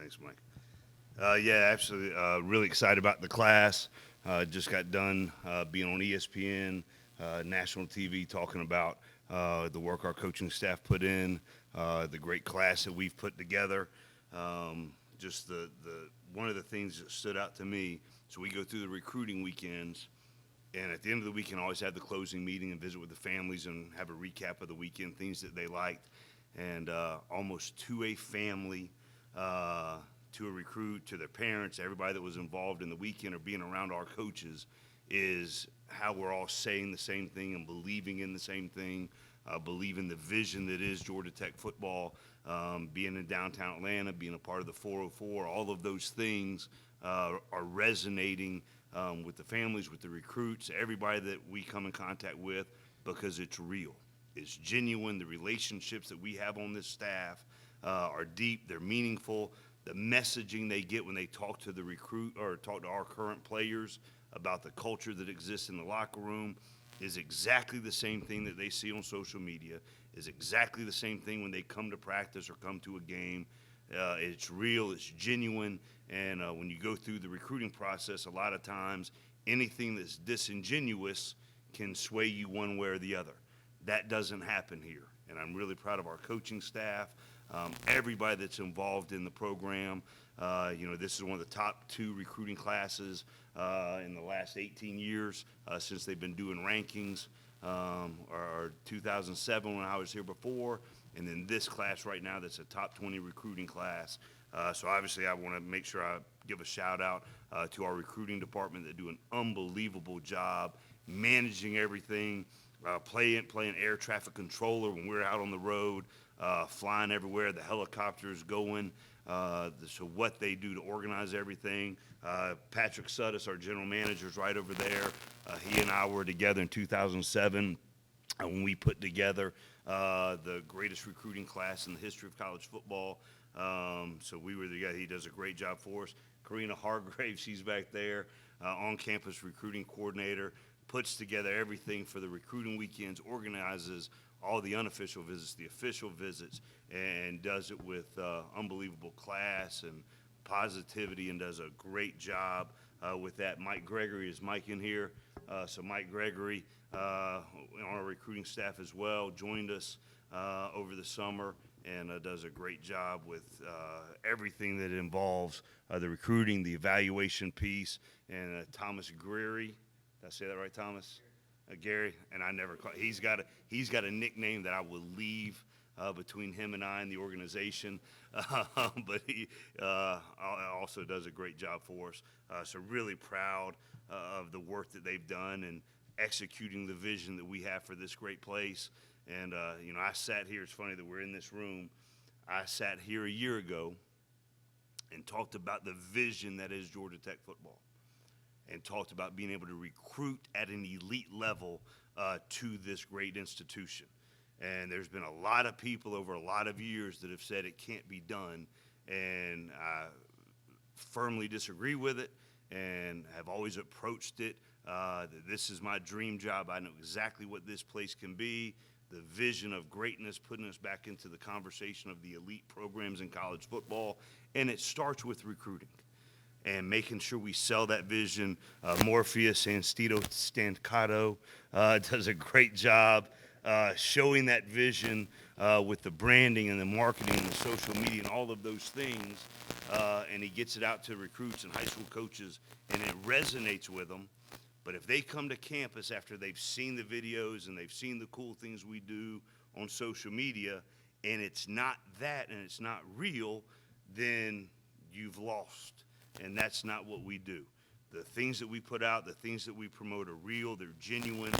Thanks, Mike. Yeah, absolutely. Really excited about the class. Just got done being on ESPN, national TV, talking about the work our coaching staff put in, the great class that we've put together. Just the one of the things that stood out to me. So we go through the recruiting weekends, and at the end of the weekend, I always have the closing meeting and visit with the families and have a recap of the weekend, things that they liked, and almost to a family. To a recruit, to their parents, everybody that was involved in the weekend or being around our coaches, is how we're all saying the same thing and believing in the same thing, believing the vision that is Georgia Tech football, being in downtown Atlanta, being a part of the 404, all of those things are resonating with the families, with the recruits, everybody that we come in contact with, because it's real. It's genuine. The relationships that we have on this staff are deep, they're meaningful. The messaging they get when they talk to the recruit or talk to our current players about the culture that exists in the locker room is exactly the same thing that they see on social media, is exactly the same thing when they come to practice or come to a game. It's real, it's genuine, and when you go through the recruiting process, a lot of times anything that's disingenuous can sway you one way or the other. That doesn't happen here, and I'm really proud of our coaching staff. Everybody that's involved in the program. This is one of the top 2 recruiting classes in the last 18 years since they've been doing rankings, or 2007 when I was here before, and then this class right now that's a top 20 recruiting class. So obviously I want to make sure I give a shout out to our recruiting department that do an unbelievable job managing everything, playing air traffic controller when we're out on the road, flying everywhere, the helicopters going, so what they do to organize everything. Patrick Suttis, our general manager, is right over there. He and I were together in 2007 when we put together the greatest recruiting class in the history of college football. So we were together. He does a great job for us. Karina Hargrave, she's back there, on-campus recruiting coordinator, puts together everything for the recruiting weekends, organizes all the unofficial visits, the official visits, and does it with unbelievable class and positivity, and does a great job with that. Mike Gregory, is Mike in here? So Mike Gregory, on our recruiting staff as well, joined us over the summer and does a great job with everything that involves the recruiting, the evaluation piece. And Thomas Greery, did I say that right, Thomas? Gary, and I never call. He's got a nickname that I will leave between him and I in the organization, but he also does a great job for us. So really proud of the work that they've done and executing the vision that we have for this great place. And I sat here. It's funny that we're in this room. I sat here a year ago and talked about the vision that is Georgia Tech football, and talked about being able to recruit at an elite level to this great institution. And there's been a lot of people over a lot of years that have said it can't be done, and I firmly disagree with it and have always approached it that this is my dream job. I know exactly what this place can be, the vision of greatness, putting us back into the conversation of the elite programs in college football, and it starts with recruiting and making sure we sell that vision. Morpheus Stancato does a great job showing that vision with the branding and the marketing and the social media and all of those things, and he gets it out to recruits and high school coaches, and it resonates with them. But if they come to campus after they've seen the videos and they've seen the cool things we do on social media, and it's not that and it's not real, then you've lost. And that's not what we do. The things that we put out, the things that we promote are real, they're genuine.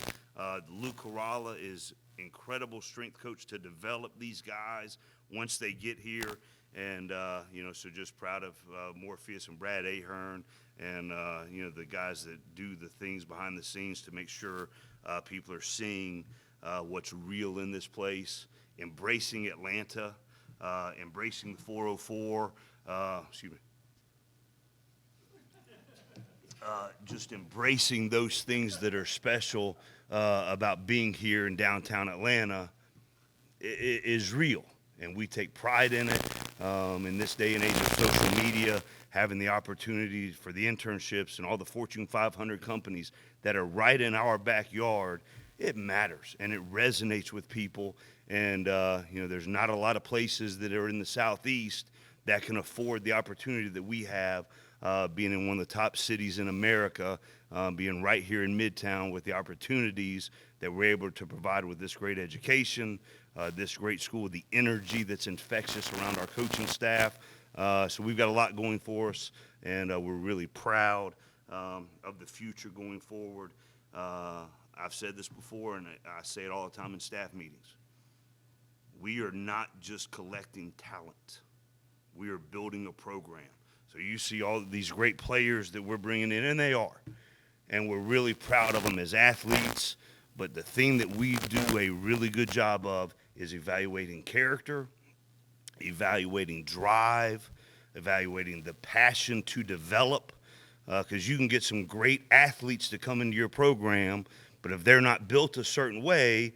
Luke Corrala is incredible strength coach to develop these guys once they get here. And, so just proud of Morpheus and Brad Ahern and, the guys that do the things behind the scenes to make sure people are seeing what's real in this place, embracing Atlanta, embracing the 404, just embracing those things that are special about being here in downtown Atlanta is real, and we take pride in it. In this day and age of social media, having the opportunity for the internships and all the Fortune 500 companies that are right in our backyard, it matters and it resonates with people. And, there's not a lot of places that are in the Southeast that can afford the opportunity that we have, being in one of the top cities in America, being right here in Midtown with the opportunities that we're able to provide with this great education, this great school, the energy that's infectious around our coaching staff. So we've got a lot going for us, and we're really proud of the future going forward. I've said this before, and I say it all the time in staff meetings. We are not just collecting talent. We are building a program. So you see all of these great players that we're bringing in, and they are. And we're really proud of them as athletes. But the thing that we do a really good job of is evaluating character, evaluating drive, evaluating the passion to develop. Because you can get some great athletes to come into your program, but if they're not built a certain way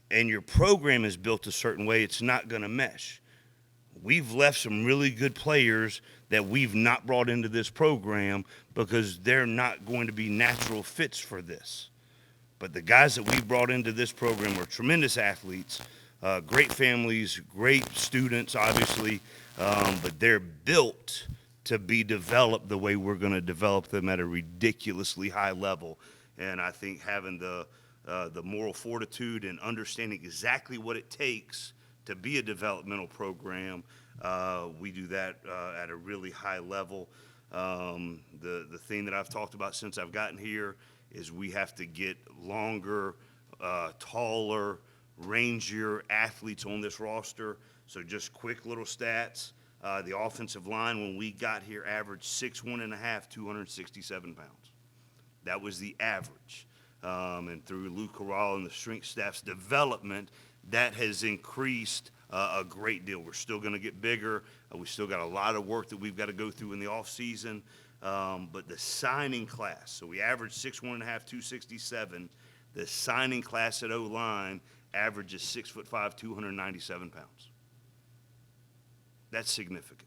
and your program is built a certain way, it's not going to mesh. We've left some really good players that we've not brought into this program because they're not going to be natural fits for this. But the guys that we've brought into this program are tremendous athletes, great families, great students, obviously, but they're built to be developed the way we're going to develop them at a ridiculously high level. And I think having the moral fortitude and understanding exactly what it takes to be a developmental program, we do that at a really high level. The thing that I've talked about since I've gotten here is we have to get longer, taller, rangier athletes on this roster. So just quick little stats. The offensive line when we got here averaged 6'1.5", 267 pounds. That was the average. And through Lou Corral and the strength staff's development, that has increased a great deal. We're still going to get bigger. We still got a lot of work that we've got to go through in the off season. But the signing class, so we averaged 6'1.5", 267. The signing class at O-line averages 6'5", 297 pounds. That's significant.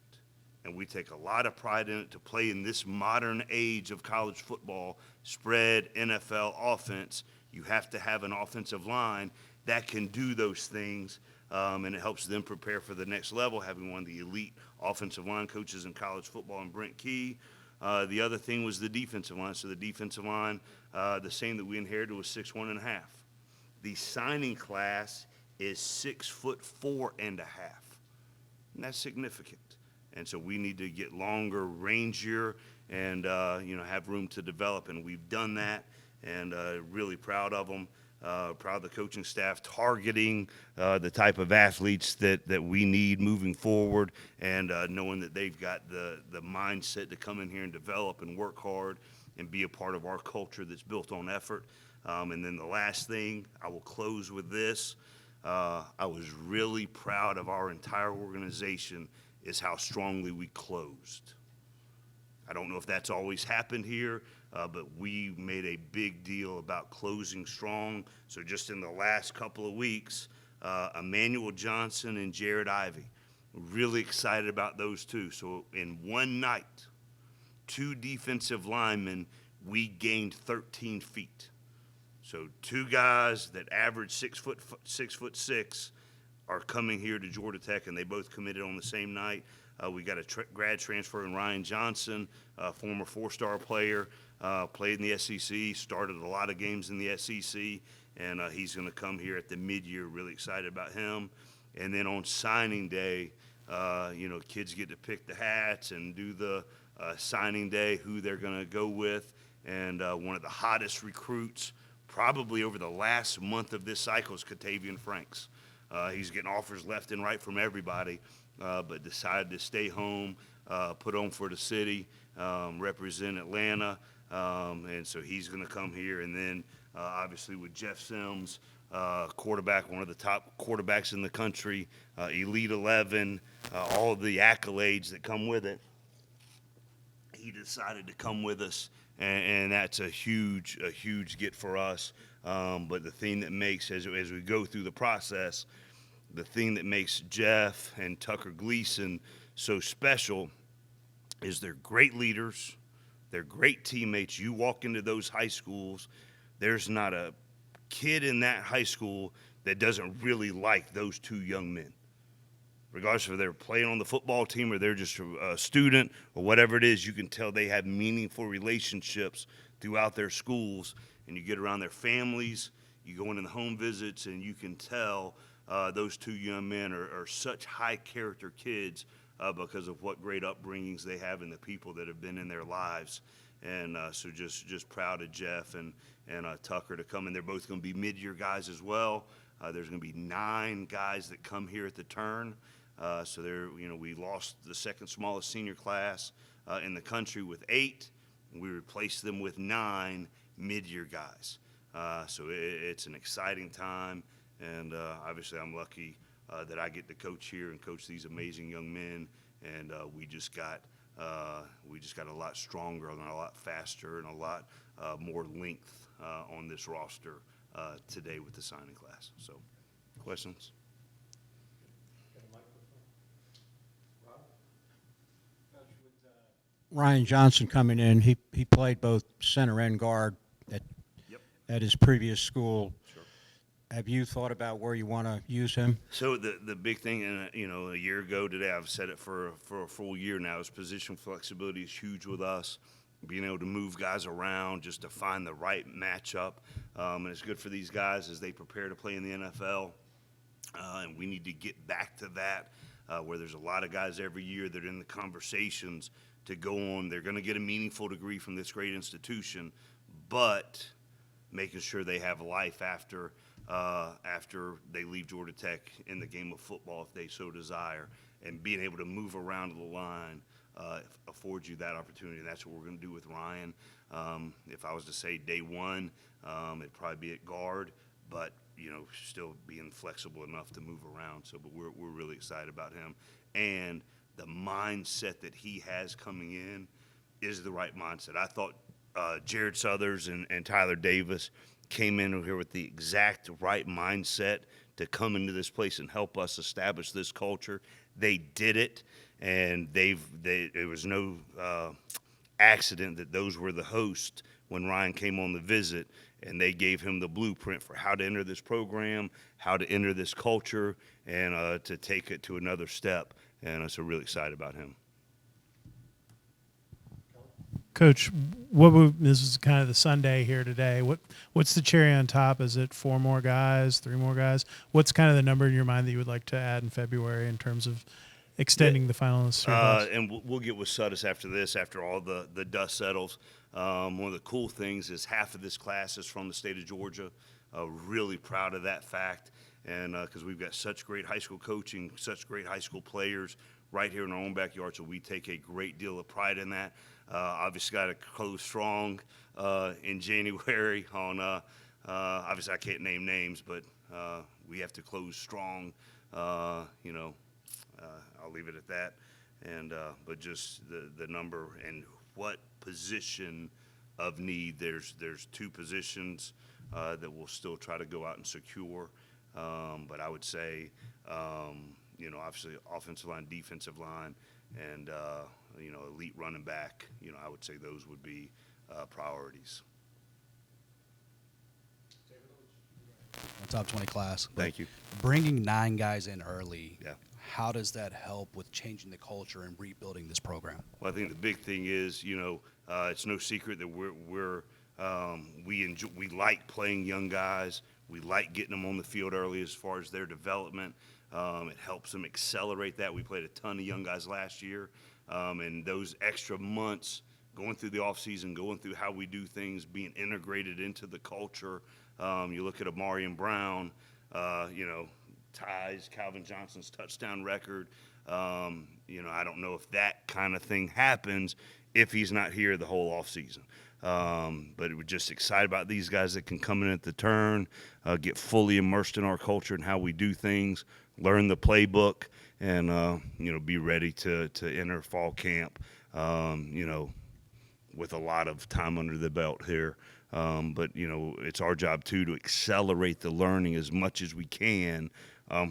And we take a lot of pride in it to play in this modern age of college football, spread, NFL offense. You have to have an offensive line that can do those things, and it helps them prepare for the next level, having one of the elite offensive line coaches in college football in Brent Key. The other thing was the defensive line. So the defensive line, the same that we inherited, was 6'1.5". The signing class is 6'4.5", and that's significant. And so we need to get longer, rangier, and have room to develop. And we've done that, and really proud of them. Proud of the coaching staff targeting the type of athletes that we need moving forward, and knowing that they've got the mindset to come in here and develop and work hard and be a part of our culture that's built on effort. And then the last thing, I will close with this. I was really proud of our entire organization is how strongly we closed. I don't know if that's always happened here, but we made a big deal about closing strong. So just in the last couple of weeks, Emmanuel Johnson and Jared Ivey, really excited about those two. So in one night, 2 defensive linemen, we gained 13 feet. So 2 guys that average 6'6" are coming here to Georgia Tech, and they both committed on the same night. We got a grad transfer in Ryan Johnson, a former 4-star player, played in the SEC, started a lot of games in the SEC, and he's going to come here at the mid-year. Really excited about him. And then on signing day, kids get to pick the hats and do the signing day, who they're going to go with. And one of the hottest recruits probably over the last month of this cycle is Katavian Franks. He's getting offers left and right from everybody, but decided to stay home, put on for the city, represent Atlanta, and so he's going to come here. And then obviously with Jeff Sims, quarterback, one of the top quarterbacks in the country, Elite 11, all of the accolades that come with it, he decided to come with us, and that's a huge get for us. But the thing that makes, as we go through the process, the thing that makes Jeff and Tucker Gleason so special is they're great leaders, they're great teammates. You walk into those high schools, there's not a kid in that high school that doesn't really like those two young men. Regardless if they're playing on the football team or they're just a student or whatever it is, you can tell they have meaningful relationships throughout their schools. And you get around their families, you go into the home visits, and you can tell those two young men are such high character kids because of what great upbringings they have and the people that have been in their lives. And so just proud of Jeff and Tucker to come in. They're both going to be mid-year guys as well. There's going to be 9 guys that come here at the turn. So we lost the second smallest senior class in the country with 8. And we replaced them with 9 mid-year guys. So it's an exciting time, and obviously I'm lucky that I get to coach here and coach these amazing young men. And we just got a lot stronger and a lot faster and a lot more length on this roster today with the signing class. So, questions? Ryan Johnson coming in, he played both center and guard at his previous school. Sure. Have you thought about where you want to use him? So the big thing, a year ago today, I've said it for a full year now, is position flexibility is huge with us. Being able to move guys around just to find the right matchup, and it's good for these guys as they prepare to play in the NFL. And we need to get back to that, where there's a lot of guys every year that are in the conversations to go on. They're going to get a meaningful degree from this great institution, but making sure they have life after they leave Georgia Tech in the game of football if they so desire, and being able to move around the line affords you that opportunity. And that's what we're going to do with Ryan. If I was to say day one, it'd probably be at guard, but still being flexible enough to move around. So, but we're really excited about him, and the mindset that he has coming in is the right mindset. I thought Jared Southers and Tyler Davis came in here with the exact right mindset to come into this place and help us establish this culture. They did it, and it was no accident that those were the hosts when Ryan came on the visit, and they gave him the blueprint for how to enter this program, how to enter this culture, and to take it to another step. And so really excited about him. Coach, this is kind of the Sunday here today. What's the cherry on top? Is it 4 more guys, 3 more guys? What's kind of the number in your mind that you would like to add in February in terms of extending the finalists? And we'll get with Sudus after this, after all the dust settles. One of the cool things is half of this class is from the state of Georgia. Really proud of that fact. And because we've got such great high school coaching, such great high school players right here in our own backyard, so we take a great deal of pride in that. Obviously got to close strong in January on, obviously I can't name names, but we have to close strong, I'll leave it at that. And but just the number and what position of need, there's 2 positions that we'll still try to go out and secure. But I would say, obviously offensive line, defensive line, and, elite running back, I would say those would be priorities. Top 20 class. Thank you. Bringing 9 guys in early, Yeah. how does that help with changing the culture and rebuilding this program? Well, I think the big thing is, it's no secret that we like playing young guys. We like getting them on the field early as far as their development. It helps them accelerate that. We played a ton of young guys last year, and those extra months going through the offseason, going through how we do things, being integrated into the culture. You look at Amarian Brown, ties Calvin Johnson's touchdown record. I don't know if that kind of thing happens if he's not here the whole offseason. But we're just excited about these guys that can come in at the turn, get fully immersed in our culture and how we do things, learn the playbook, and be ready to enter fall camp. With a lot of time under the belt here. But it's our job too to accelerate the learning as much as we can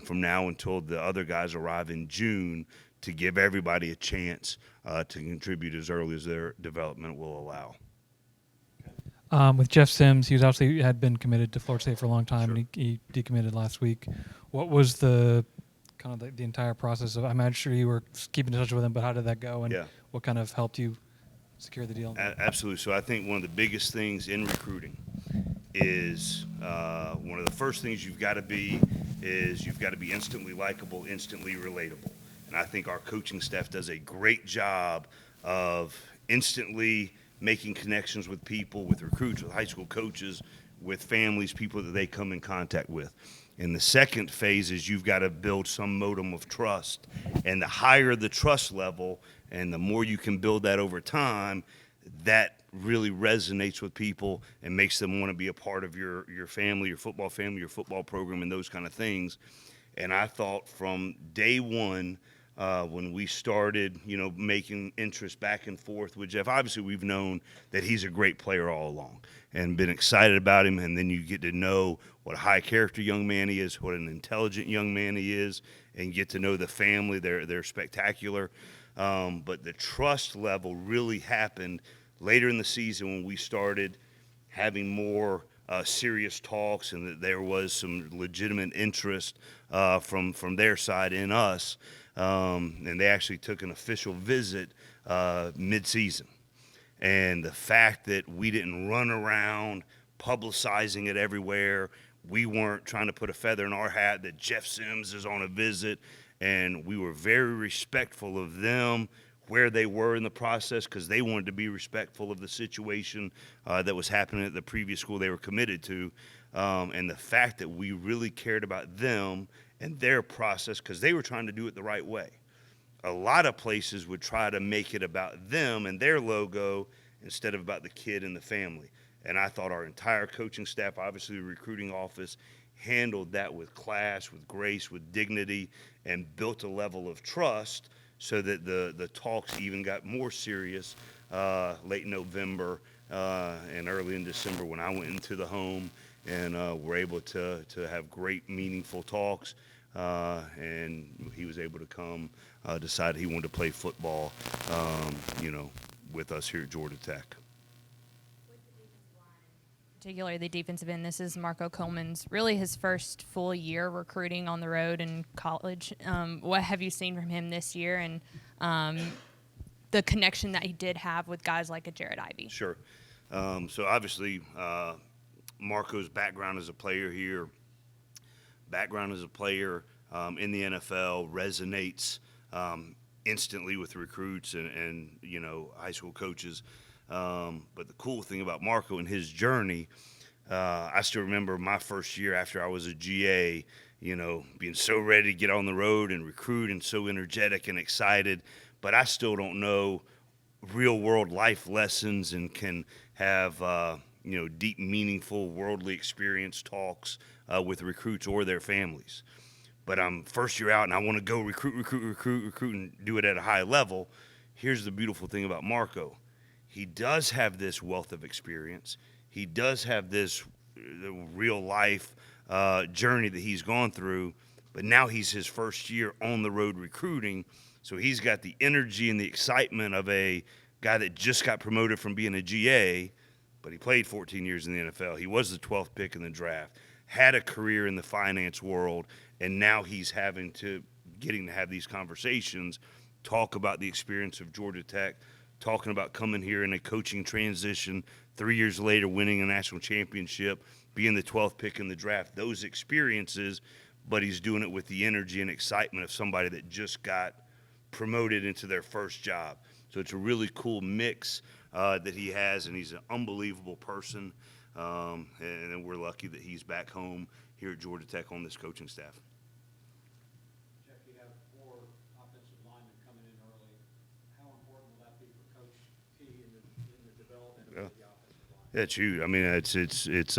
from now until the other guys arrive in June, to give everybody a chance to contribute as early as their development will allow. With Jeff Sims, he was obviously had been committed to Florida State for a long time, Sure. and he decommitted last week. What was the kind of the entire process of? I'm sure you were keeping in touch with him, but how did that go, and Yeah. what kind of helped you secure the deal? Absolutely. So I think one of the biggest things in recruiting is one of the first things you've got to be instantly likable, instantly relatable. And I think our coaching staff does a great job of instantly making connections with people, with recruits, with high school coaches, with families, people that they come in contact with. And the second phase is you've got to build some modem of trust. And the higher the trust level and the more you can build that over time, that really resonates with people and makes them want to be a part of your family, your football program, and those kind of things. And I thought from day one, when we started, making interest back and forth with Jeff, obviously we've known that he's a great player all along and been excited about him. And then you get to know what a high character young man he is, what an intelligent young man he is, and get to know the family. They're spectacular. But the trust level really happened later in the season when we started having more serious talks, and that there was some legitimate interest from their side in us. And they actually took an official visit mid-season. And the fact that we didn't run around publicizing it everywhere, we weren't trying to put a feather in our hat that Jeff Sims is on a visit, and we were very respectful of them, where they were in the process, because they wanted to be respectful of the situation that was happening at the previous school they were committed to. And the fact that we really cared about them and their process, because they were trying to do it the right way. A lot of places would try to make it about them and their logo instead of about the kid and the family. And I thought our entire coaching staff, obviously the recruiting office, handled that with class, with grace, with dignity, and built a level of trust so that the talks even got more serious late November and early in December when I went into the home and were able to have great, meaningful talks. And he was able to come, decide he wanted to play football, with us here at Georgia Tech. Particularly the defensive end. This is Marco Coleman's really his first full year recruiting on the road in college. What have you seen from him this year, and the connection that he did have with guys like a Jared Ivey? Sure. So obviously, Marco's background as a player here, background as a player in the NFL resonates instantly with recruits and high school coaches. But the cool thing about Marco and his journey, I still remember my first year after I was a GA, being so ready to get on the road and recruit and so energetic and excited. But I still don't know real world life lessons and can have, deep, meaningful, worldly experience talks with recruits or their families. But I'm first year out and I want to go recruit and do it at a high level. Here's the beautiful thing about Marco. He does have this wealth of experience. He does have this real life journey that he's gone through, but now he's his first year on the road recruiting. So he's got the energy and the excitement of a guy that just got promoted from being a GA, but he played 14 years in the NFL. He was the 12th pick in the draft, had a career in the finance world, and now he's getting to have these conversations, talk about the experience of Georgia Tech, talking about coming here in a coaching transition, 3 years later winning a national championship, being the 12th pick in the draft, those experiences, but he's doing it with the energy and excitement of somebody that just got promoted into their first job. So it's a really cool mix that he has, and he's an unbelievable person, and we're lucky that he's back home here at Georgia Tech on this coaching staff. Jeff, you have 4 offensive linemen coming in early. How important will that be for Coach P in the development of the offensive line? Yeah, it's huge. I mean, it's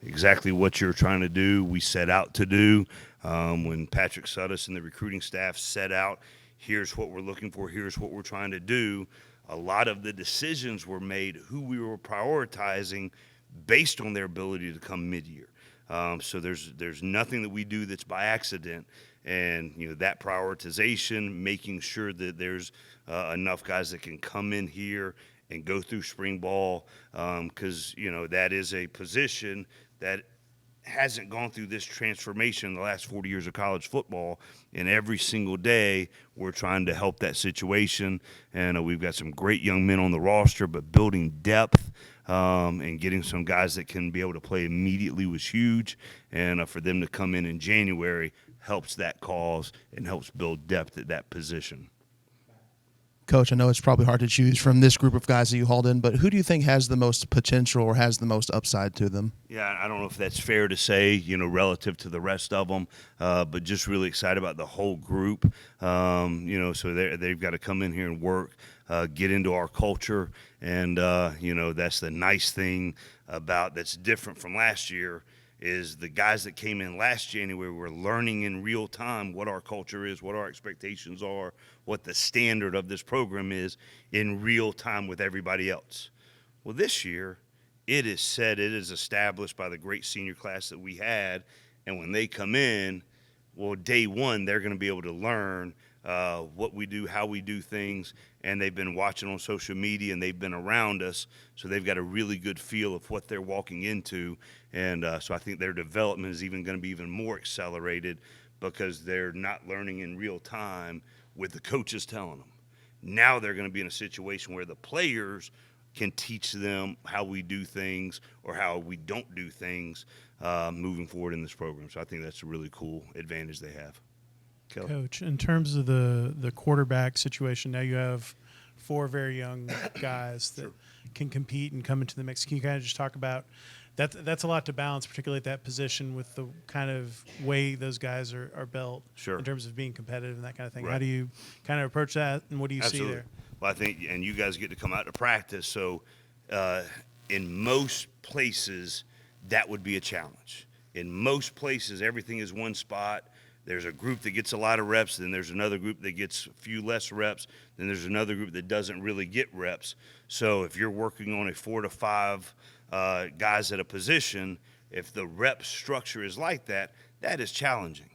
exactly what you're trying to do. We set out to do when Patrick Suddas and the recruiting staff set out. Here's what we're looking for. Here's what we're trying to do. A lot of the decisions were made who we were prioritizing based on their ability to come mid-year. So there's nothing that we do that's by accident. and that prioritization, making sure that there's enough guys that can come in here and go through spring ball, because that is a position that hasn't gone through this transformation in the last 40 years of college football, and every single day we're trying to help that situation. And we've got some great young men on the roster, but building depth and getting some guys that can be able to play immediately was huge. And for them to come in January helps that cause and helps build depth at that position. Coach, I know it's probably hard to choose from this group of guys that you hauled in, but who do you think has the most potential or has the most upside to them? Yeah, I don't know if that's fair to say, relative to the rest of them, but just really excited about the whole group. So they've got to come in here and work, get into our culture, and that's the nice thing about that's different from last year. Is the guys that came in last January were learning in real time what our culture is, what our expectations are, what the standard of this program is in real time with everybody else. Well, this year, it is established by the great senior class that we had, and when they come in, well, day one, they're going to be able to learn what we do, how we do things, and they've been watching on social media and they've been around us, so they've got a really good feel of what they're walking into. And so I think their development is even going to be even more accelerated because they're not learning in real time with the coaches telling them. Now they're going to be in a situation where the players can teach them how we do things or how we don't do things moving forward in this program. So I think that's a really cool advantage they have. Kelly? Coach, in terms of the quarterback situation, now you have 4 very young guys that can compete and come into the mix. Can you kind of just talk about that? That's a lot to balance, particularly at that position with the kind of way those guys are built Sure. in terms of being competitive and that kind of thing. Right. How do you kind of approach that, and what do you Absolutely. see there? Well, I think, and you guys get to come out to practice, so in most places, that would be a challenge. In most places, everything is one spot. There's a group that gets a lot of reps, then there's another group that gets a few less reps, then there's another group that doesn't really get reps. So if you're working on a 4 to 5 guys at a position, if the rep structure is like that, that is challenging.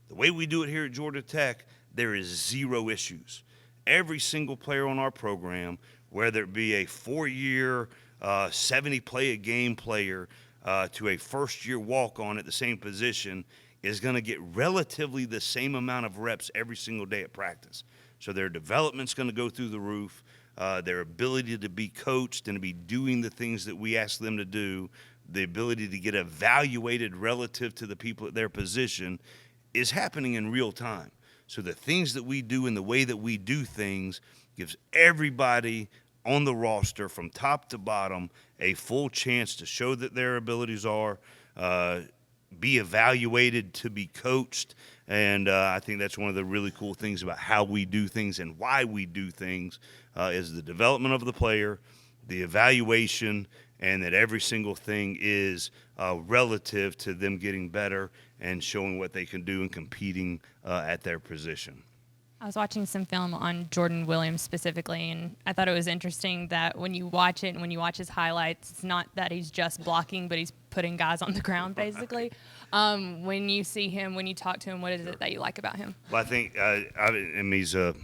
The way we do it here at Georgia Tech, there is 0 issues. Every single player on our program, whether it be a 4-year, 70-play-a-game player to a first-year walk-on at the same position, is going to get relatively the same amount of reps every single day at practice. So their development's going to go through the roof. Their ability to be coached and to be doing the things that we ask them to do, the ability to get evaluated relative to the people at their position is happening in real time. So the things that we do and the way that we do things gives everybody on the roster from top to bottom a full chance to show that their abilities are, be evaluated, to be coached. And I think that's one of the really cool things about how we do things and why we do things is the development of the player, the evaluation, and that every single thing is relative to them getting better and showing what they can do and competing at their position. I was watching some film on Jordan Williams specifically, and I thought it was interesting that when you watch it and when you watch his highlights, it's not that he's just blocking, but he's putting guys on the ground, basically. When you see him, when you talk to him, what is it that you like about him? Well, I think he's a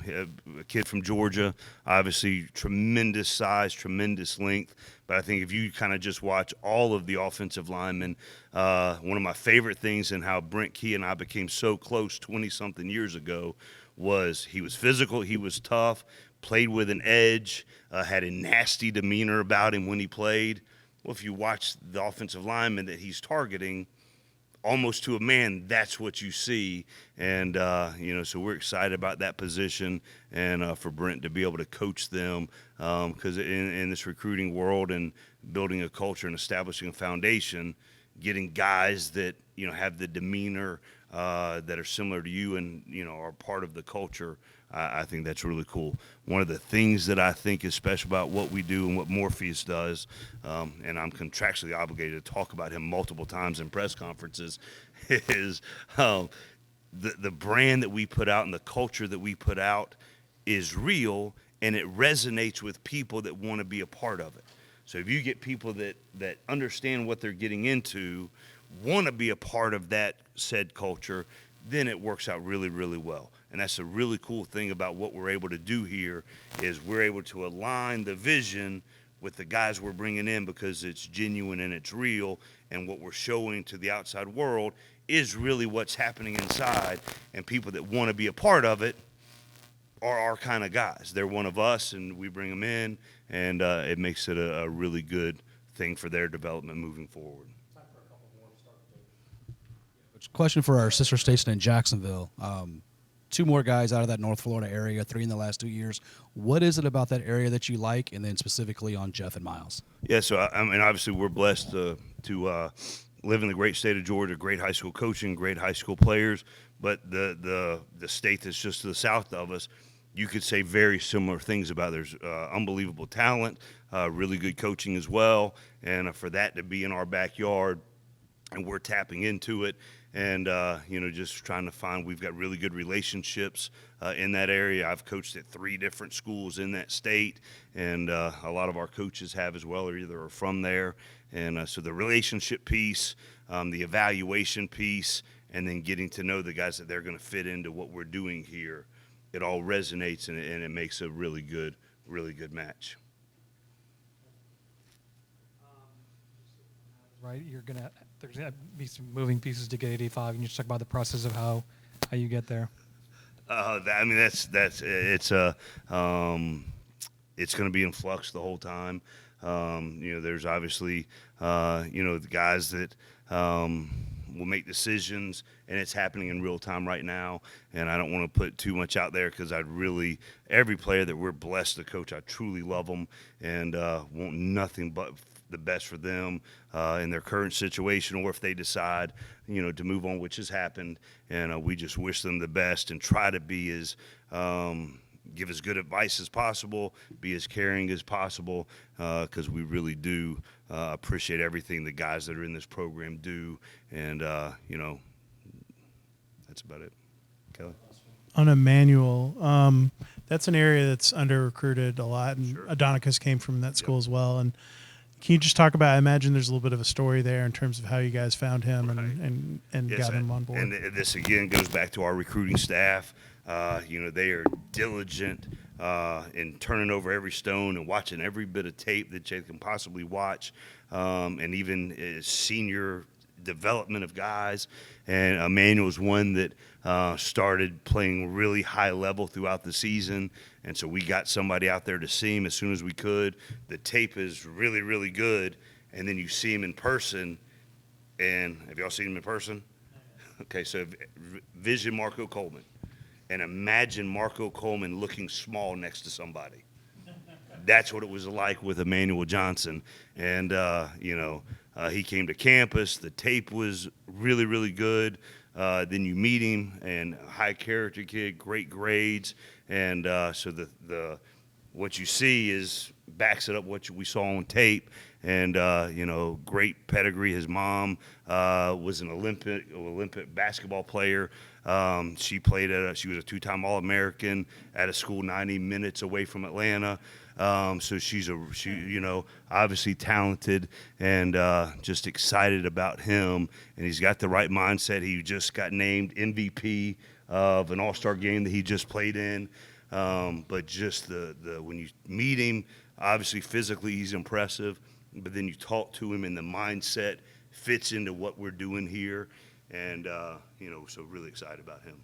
kid from Georgia, obviously tremendous size, tremendous length. But I think if you kind of just watch all of the offensive linemen, one of my favorite things and how Brent Key and I became so close 20-something years ago was he was physical, he was tough, played with an edge, had a nasty demeanor about him when he played. Well, if you watch the offensive lineman that he's targeting, almost to a man, that's what you see. And, so we're excited about that position and for Brent to be able to coach them because in this recruiting world and building a culture and establishing a foundation, getting guys that, have the demeanor that are similar to you and, are part of the culture, I think that's really cool. One of the things that I think is special about what we do and what Morpheus does, and I'm contractually obligated to talk about him multiple times in press conferences, is the brand that we put out and the culture that we put out is real, and it resonates with people that want to be a part of it. So if you get people that understand what they're getting into, want to be a part of that said culture, then it works out really, really well. And that's a really cool thing about what we're able to do here is we're able to align the vision with the guys we're bringing in because it's genuine and it's real, and what we're showing to the outside world is really what's happening inside, and people that want to be a part of it are our kind of guys. They're one of us, and we bring them in, and it makes it a really good thing for their development moving forward. Question for our sister station in Jacksonville. 2 more guys out of that North Florida area, 3 in the last 2 years. What is it about that area that you like, and then specifically on Jeff and Miles? Yeah, so I mean, obviously, we're blessed to live in the great state of Georgia. Great high school coaching, great high school players, but the state that's just to the south of us, you could say very similar things about. There's unbelievable talent, really good coaching as well, and for that to be in our backyard, and we're tapping into it. And, just trying to find, we've got really good relationships in that area. I've coached at 3 different schools in that state, and a lot of our coaches have as well, or either are from there. And so the relationship piece, the evaluation piece, and then getting to know the guys that they're going to fit into what we're doing here, it all resonates, and it makes a really good match. Right, there's gonna be some moving pieces to get 85. Can you just talk about the process of how you get there? I mean, it's going to be in flux the whole time. There's obviously, the guys that will make decisions, and it's happening in real time right now. And I don't want to put too much out there because every player that we're blessed to coach, I truly love them and want nothing but the best for them in their current situation, or if they decide, to move on, which has happened. And we just wish them the best and try to be as give as good advice as possible, be as caring as possible, because we really do appreciate everything the guys that are in this program do. And, that's about it. Kelly? On Emmanuel, that's an area that's under recruited a lot, and Sure. Adonicus came from that school as well. And can you just talk about? I imagine there's a little bit of a story there in terms of how you guys found him and Yes, got him on board. And this again goes back to our recruiting staff. They are diligent in turning over every stone and watching every bit of tape that they can possibly watch, and even senior development of guys. And Emmanuel's one that started playing really high level throughout the season, and so we got somebody out there to see him as soon as we could. The tape is really, really good, and then you see him in person. And have y'all seen him in person? Okay, so vision Marco Coleman, and imagine Marco Coleman looking small next to somebody. That's what it was like with Emmanuel Johnson. And, he came to campus. The tape was really, really good. Then you meet him, and high character kid, great grades. And so what you see backs it up what we saw on tape. And, great pedigree. His mom was an Olympic basketball player. She was a 2-time All-American at a school 90 minutes away from Atlanta. So she's obviously talented, and just excited about him. And he's got the right mindset. He just got named MVP of an All-Star game that he just played in. But just when you meet him, obviously physically he's impressive, but then you talk to him and the mindset fits into what we're doing here. And, so really excited about him.